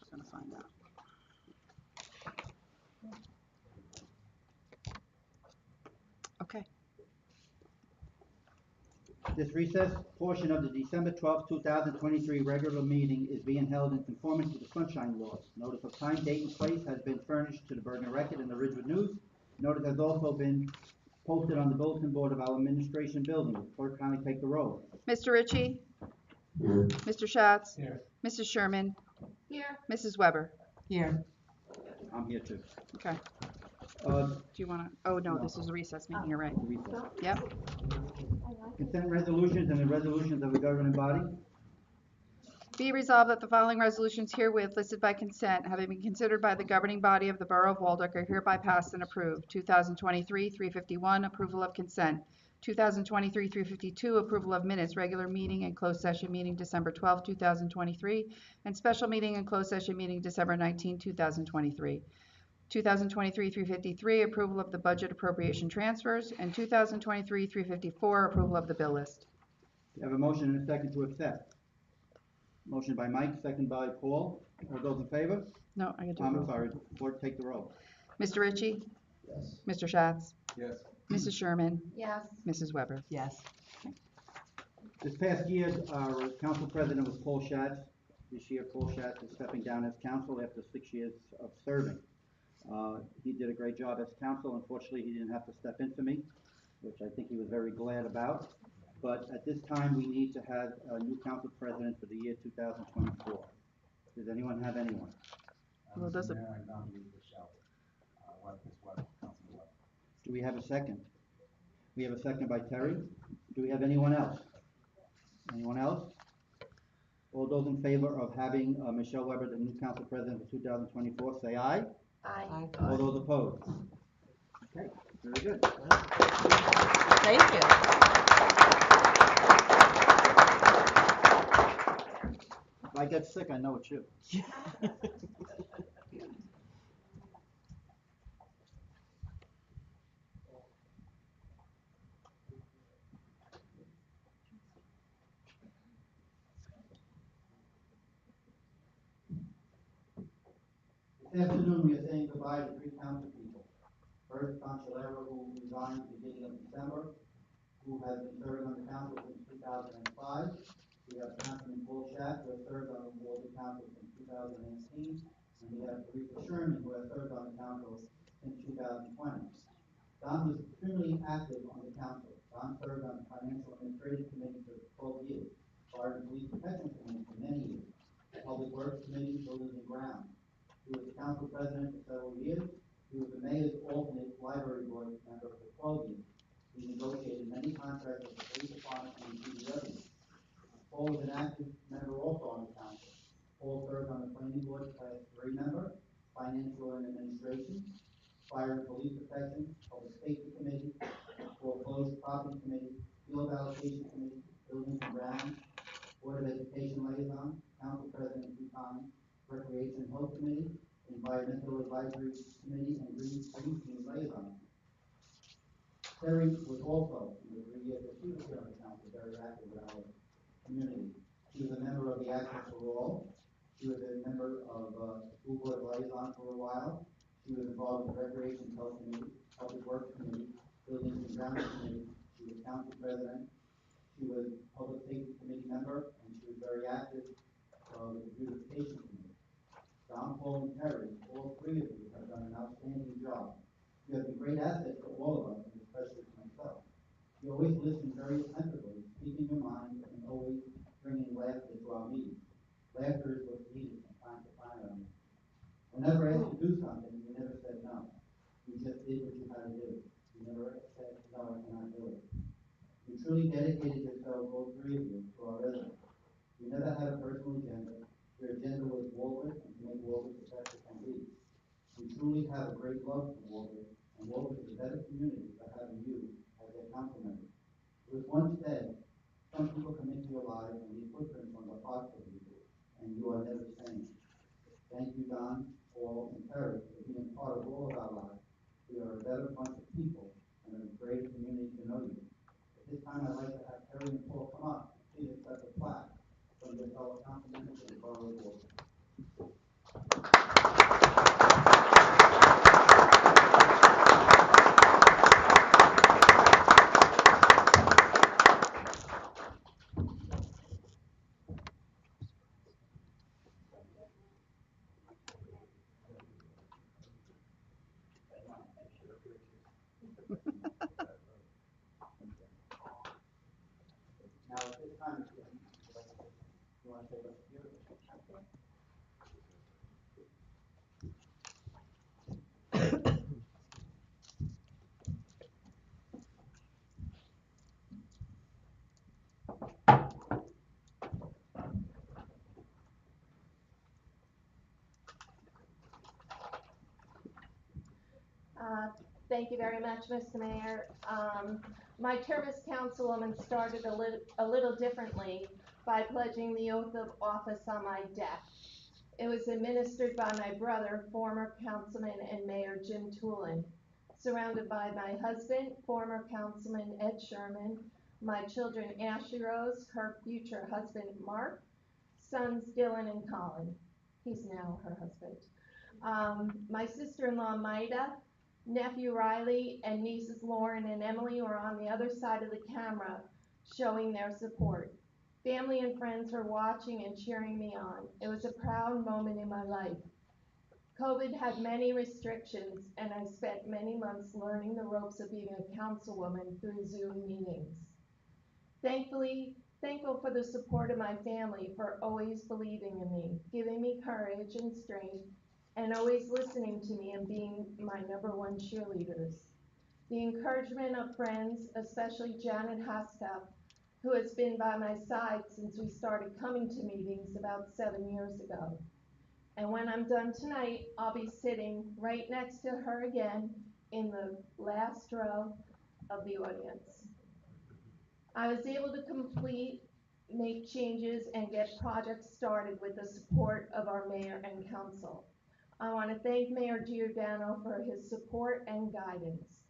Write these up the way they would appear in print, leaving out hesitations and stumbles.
just gonna find out. Okay. This recess portion of the December 12th, 2023 regular meeting is being held in conformance with the Sunshine Laws. Notice of time, date, and place has been furnished to the Bergen Record and the Ridgewood News. Notice has also been posted on the bulletin board of our administration building. Clerk, kindly take the roll. Mr. Ritchie? Here. Mr. Schatz? Here. Mrs. Sherman? Here. Mrs. Weber? Here. I'm here too. Okay. Uh, Do you want to, oh, no, No. this is a recess meeting, you're right. recess. Yep. Consent resolutions and the resolutions of the governing body. Be resolved that the following resolutions herewith listed by consent, having been considered by the governing body of the Borough of Waldeck, are hereby passed and approved. 2023-351, approval of consent. 2023-352, approval of minutes, regular meeting and closed session meeting December 12, 2023, and special meeting and closed session meeting December 19, 2023. 2023-353, approval of the budget appropriation transfers, and 2023-354, approval of the bill list. We have a motion and a second to accept. Motion by Mike, second by Paul. All those in favor? No, I got to do a I'm roll. sorry, clerk, take the roll. Mr. Ritchie? Yes. Mr. Schatz? Yes. Mrs. Sherman? Yes. Mrs. Weber? Yes. This past year, our council president was Paul Schatz. This year, Paul Schatz is stepping down as council after 6 years of serving. He did a great job as council. Unfortunately, he didn't have to step in for me, which I think he was very glad about. But at this time, we need to have a new council president for the year 2024. Does anyone have anyone? Well, does it- Mayor, I nominate Michelle, Ms. Webb, Councilman Webb. Do we have a second? We have a second by Terry. Do we have anyone else? Anyone else? All those in favor of having Michelle Weber, the new council president for 2024, say aye. Aye. All those opposed? Okay, very good. Thank you. If I get sick, I know it's you. This afternoon, we are saying goodbye to 3 council people. First, Consolero, who resigned at the beginning of December, who has been serving on the council since 2005. We have Councilman Paul Schatz, who has served on the board of council since 2018. And we have Teresa Sherman, who has served on the council since 2020. Don was extremely active on the council. Don served on the Financial Administrative Committee for 12 years, Fire and Police Protection Committee for many years, Public Works Committee, Buildings and Grounds. He was the council president for several years. He was the mayor's alternate library board member for 12 years. He negotiated many contracts with the police department and the DPW. Paul was an active member also on the council. Paul served on the planning board class 3 member, financial and administration, fire and police protection, public safety committee, foreclosed property committee, field allocation committee, buildings and grounds, board of education liaison, council president 2 times, recreation and health committee, environmental advisory committee, and green team liaison. Terry was also, in the 3 years that she was here on the council, very active in our community. She was a member of the Access for All. She was a member of the school board liaison for a while. She was involved with the recreation and health committee, public works committee, buildings and grounds committee. She was council president. She was public safety committee member, and she was very active with the beautification committee. Don, Paul, and Terry, all 3 of you have done an outstanding job. You have been great assets to all of us, and especially to myself. You always listen very attentively, speaking your mind, and always bringing laughter to our meetings. Laughter is what's needed from time to time. Whenever asked to do something, you never said no. You just did what you had to do. You never said, no, I cannot do it. You truly dedicated yourselves, all 3 of you, to our residents. You never had a personal agenda. Your agenda was Walworth and to make Walworth the best it can be. You truly have a great love for Walworth, and Walworth is a better community for having you as their council member. It was once said, some people come into your lives and leave footprints on the hearts of you, and you are never the same. Thank you, Don, Paul, and Terry, for being part of all of our lives. We are a better bunch of people and a greater community to know you. At this time, I'd like to have Terry and Paul come up and please accept the plaque from their fellow council members of the Borough of Walworth. Now, at this time, you want to take us here? Thank you very much, Mr. Mayor. My term as councilwoman started a little differently by pledging the oath of office on my death. It was administered by my brother, former councilman and mayor Jim Toolin, surrounded by my husband, former councilman Ed Sherman, my children Ashley Rose, her future husband Mark, sons Dylan and Colin. He's now her husband. My sister-in-law Maida, nephew Riley, and nieces Lauren and Emily were on the other side of the camera showing their support. Family and friends were watching and cheering me on. It was a proud moment in my life. COVID had many restrictions, and I spent many months learning the ropes of being a councilwoman through Zoom meetings. Thankful for the support of my family for always believing in me, giving me courage and strength, and always listening to me and being my #1 cheerleaders. The encouragement of friends, especially Janet Haskell, who has been by my side since we started coming to meetings about 7 years ago. And when I'm done tonight, I'll be sitting right next to her again in the last row of the audience. I was able to make changes, and get projects started with the support of our mayor and council. I want to thank Mayor Giordano for his support and guidance.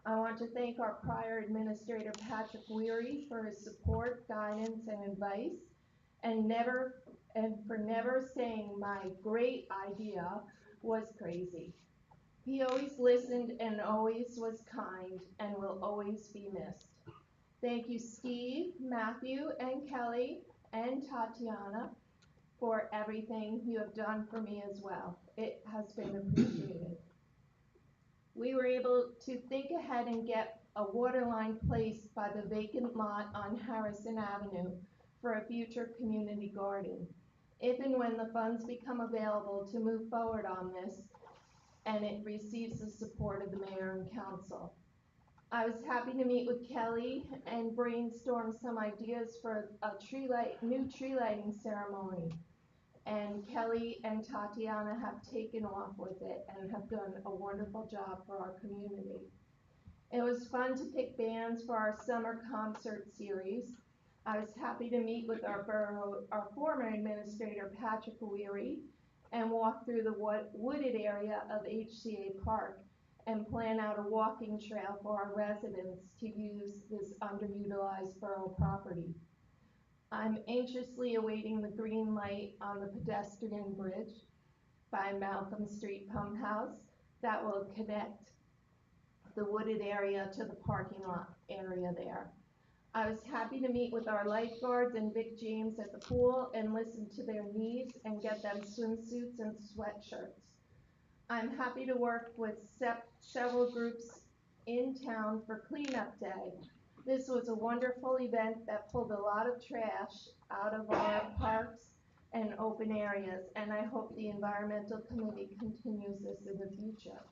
I want to thank our prior administrator, Patrick Weary, for his support, guidance, and advice, and for never saying my great idea was crazy. He always listened and always was kind and will always be missed. Thank you, Steve, Matthew, and Kelly, and Tatiana, for everything you have done for me as well. It has been appreciated. We were able to think ahead and get a water line placed by the vacant lot on Harrison Avenue for a future community garden, if and when the funds become available to move forward on this, and it receives the support of the mayor and council. I was happy to meet with Kelly and brainstorm some ideas for a new tree lighting ceremony. And Kelly and Tatiana have taken off with it and have done a wonderful job for our community. It was fun to pick bands for our summer concert series. I was happy to meet with our former administrator, Patrick Weary, and walk through the wooded area of HCA Park and plan out a walking trail for our residents to use this underutilized borough property. I'm anxiously awaiting the green light on the pedestrian bridge by Malcolm Street Pump House that will connect the wooded area to the parking lot area there. I was happy to meet with our lifeguards and Vic James at the pool and listen to their needs and get them swimsuits and sweatshirts. I'm happy to work with several groups in town for cleanup day. This was a wonderful event that pulled a lot of trash out of our parks and open areas, and I hope the environmental committee continues this in the future.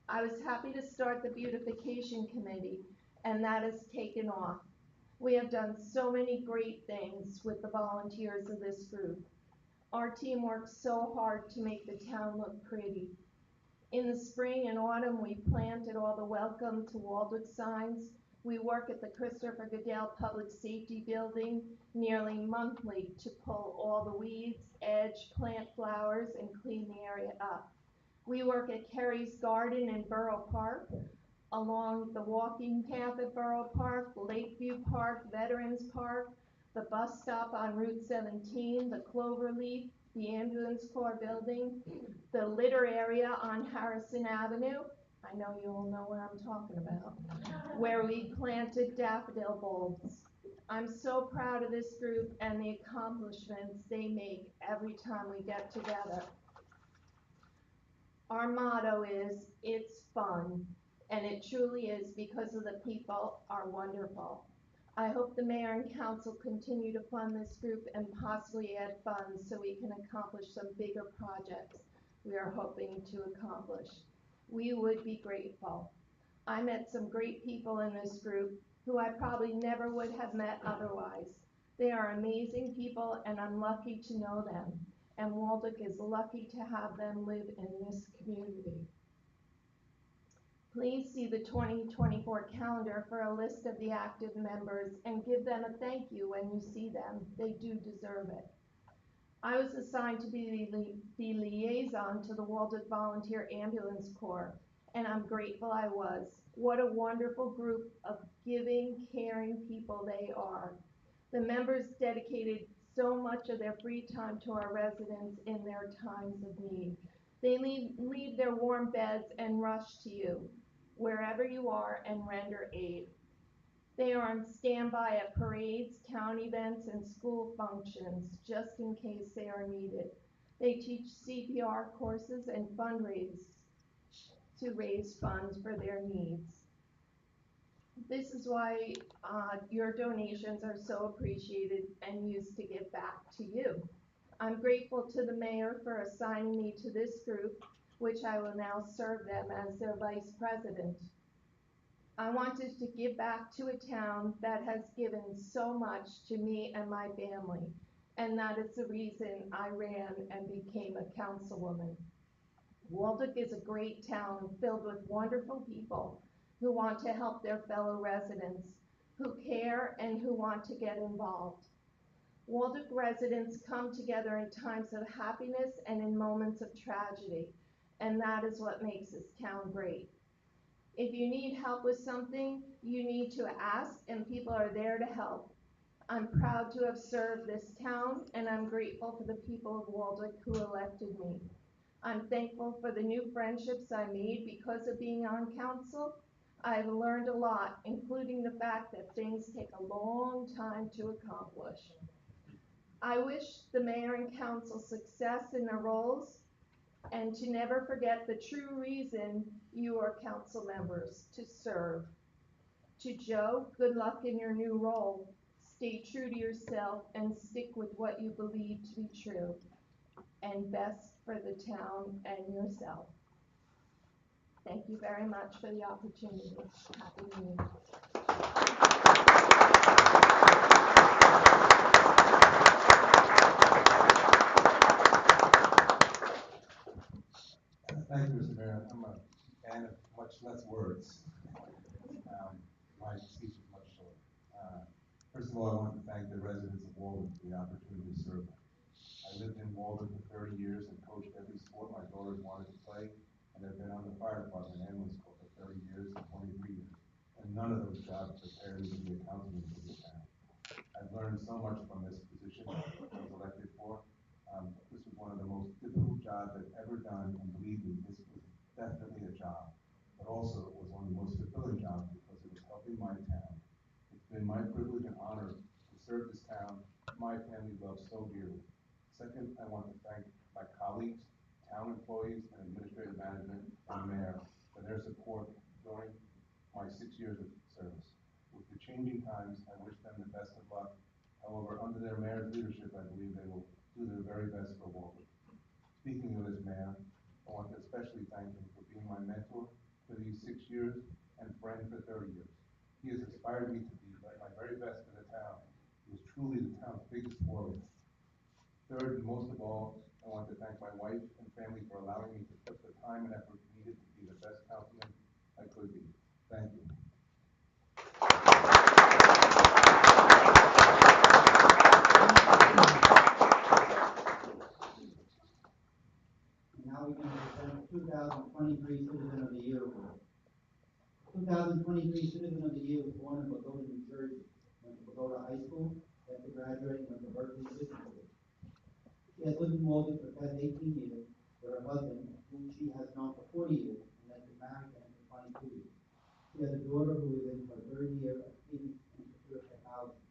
I was happy to start the beautification committee, and that has taken off. We have done so many great things with the volunteers of this group. Our team works so hard to make the town look pretty. In the spring and autumn, we planted all the welcome to Waldwick signs. We work at the Christopher Goodell Public Safety Building nearly monthly to pull all the weeds, edge, plant flowers, and clean the area up. We work at Kerry's Garden in Borough Park, along the walking path at Borough Park, Lakeview Park, Veterans Park, the bus stop on Route 17, the Cloverleaf, the Ambulance Corps building, the litter area on Harrison Avenue. I know you all know where I'm talking about, where we planted daffodil bulbs. I'm so proud of this group and the accomplishments they make every time we get together. Our motto is, it's fun. and it truly is because of the people are wonderful. I hope the mayor and council continue to fund this group and possibly add funds so we can accomplish some bigger projects we are hoping to accomplish. We would be grateful. I met some great people in this group who I probably never would have met otherwise. They are amazing people and I'm lucky to know them, and Waldeck is lucky to have them live in this community. Please see the 2024 calendar for a list of the active members and give them a thank you when you see them. They do deserve it. I was assigned to be the liaison to the Waldeck Volunteer Ambulance Corps, and I'm grateful I was. What a wonderful group of giving, caring people they are. The members dedicated so much of their free time to our residents in their times of need. They leave their warm beds and rush to you, wherever you are, and render aid. They are on standby at parades, town events, and school functions, just in case they are needed. They teach CPR courses and fundraise to raise funds for their needs. This is why your donations are so appreciated and used to give back to you. I'm grateful to the mayor for assigning me to this group, which I will now serve them as their vice president. I wanted to give back to a town that has given so much to me and my family, and that is the reason I ran and became a councilwoman. Waldeck is a great town filled with wonderful people who want to help their fellow residents, who care and who want to get involved. Waldeck residents come together in times of happiness and in moments of tragedy, and that is what makes this town great. If you need help with something, you need to ask, and people are there to help. I'm proud to have served this town, and I'm grateful for the people of Waldeck who elected me. I'm thankful for the new friendships I made because of being on council. I've learned a lot, including the fact that things take a long time to accomplish. I wish the mayor and council success in their roles, and to never forget the true reason you are council members, to serve. To Joe, good luck in your new role. Stay true to yourself and stick with what you believe to be true and best for the town and yourself. Thank you very much for the opportunity. Happy New Year. Thank you, Mr. Mayor. I'm a fan of much less words. My speech is much shorter. First of all, I want to thank the residents of Walden for the opportunity to serve them. I lived in Walden for 30 years and coached every sport my daughters wanted to play, and have been on the fire department ambulance corps for 30 years and 23 years. And none of those jobs prepared me to be a councilman for this town. I've learned so much from this position I was elected for. This was one of the most difficult jobs I've ever done, and believe me, this was definitely a job. But also, it was one of the most fulfilling jobs because it was helping my town. It's been my privilege and honor to serve this town my family loves so dearly. Second, I want to thank my colleagues, town employees, and administrative management, and the mayor for their support during my 6 years of service. With the changing times, I wish them the best of luck. However, under their mayor's leadership, I believe they will do their very best for Walden. Speaking of this mayor, I want to especially thank him for being my mentor for these 6 years and friend for 30 years. He has inspired me to be my very best for the town. He was truly the town's biggest warrior. Third, and most of all, I want to thank my wife and family for allowing me to put the time and effort needed to be the best councilman I could be. Thank you. Now we can present 2023 Citizen of the Year Award. 2023 Citizen of the Year was born in Pagoda, New Jersey. Went to Pagoda High School, after graduating went to Berkeley Business School. She has lived in Walden for the past 18 years with her husband, whom she has known for 40 years, and has been married to him for 22 years. She has a daughter who is in her third year of student in computer technology.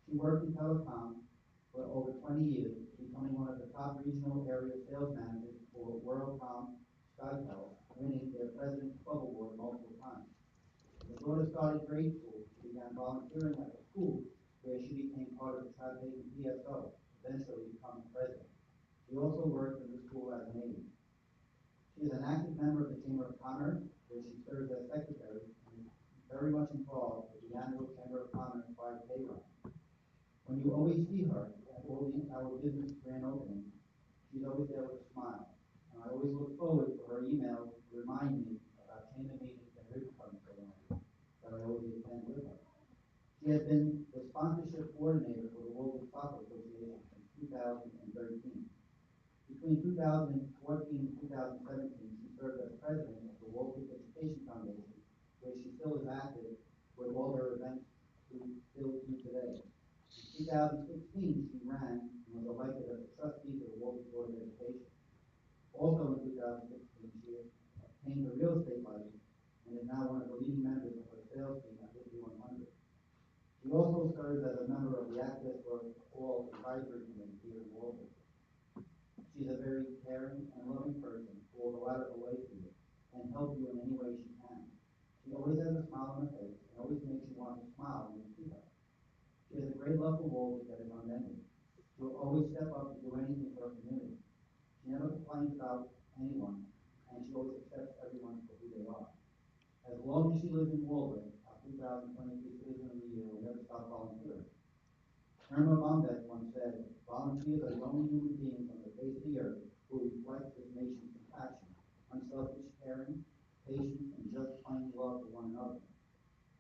She worked in telecom for over 20 years, becoming one of the top regional area sales managers for WorldCom Skytel, winning their President's Club Award multiple times. When her daughter started grade school, she began volunteering at the school, where she became part of the Trouthaven PSO, eventually becoming president. She also worked in the school as an aide. She is an active member of the Chamber of Commerce, where she serves as secretary and is very much involved with the annual Chamber of Commerce 5K run. When you always see her at all our business grand openings, she's always there with a smile. And I always look forward to her emails to remind me about chamber meetings and ribbon cutting ceremonies that I always attend with her. She has been the sponsorship coordinator for the World Soccer Association since 2013. Between 2014 and 2017, she served as president of the Walter Education Foundation, where she still is active with all her events still to today. In 2016, she ran and was elected as a trustee to the Walter Board of Education. Also in 2016, she obtained a real estate license and is now one of the leading members of her sales team at 5100. She also serves as a member of the Access for All Advisory Committee here in Walter. She's a very caring and loving person who will go out of her way for you and help you in any way she can. She always has a smile on her face and always makes you want to smile when you see her. She has a great love for Walter that is unending. She will always step up to do anything for her community. She never complains about anyone, and she always accepts everyone for who they are. As long as she lives in Walden, our 2023 Citizen of the Year will never stop volunteering. Irma Bombek once said, volunteers are the only human beings on the face of the earth who reflect this nation's compassion, unselfish caring, patience, and just plain love for one another.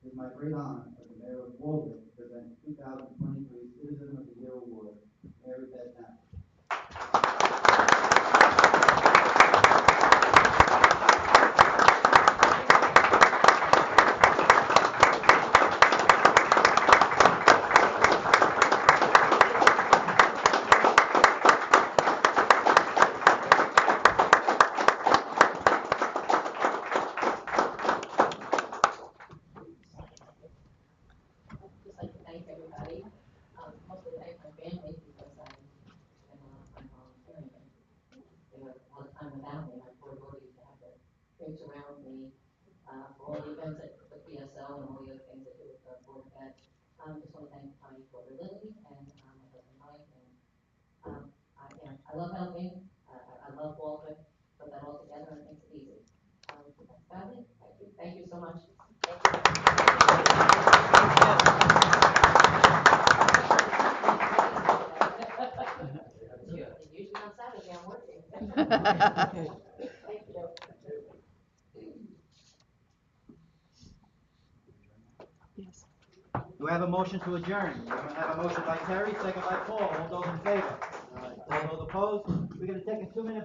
It is my great honor as the mayor of Walden to present the 2023 Citizen of the Year Award, Mary Beth Knapp. Just like to thank everybody, mostly thank my family because I spend a lot of time volunteering and they have a lot of time without me. My poor daughter used to have to traipse around with me for all the events at the PSO and all the other things I do with the Board of Ed. Just want to thank my daughter Lily and my husband Mike. And I love helping. I love Walter. Put that all together and it makes it easy. That's about it. Thank you. Thank you so much. Usually on Saturday I'm working. Thank you. Yes. Do I have a motion to adjourn? I have a motion by Terry, second by Paul. All those in favor? All those opposed? We're going to take a 2-minute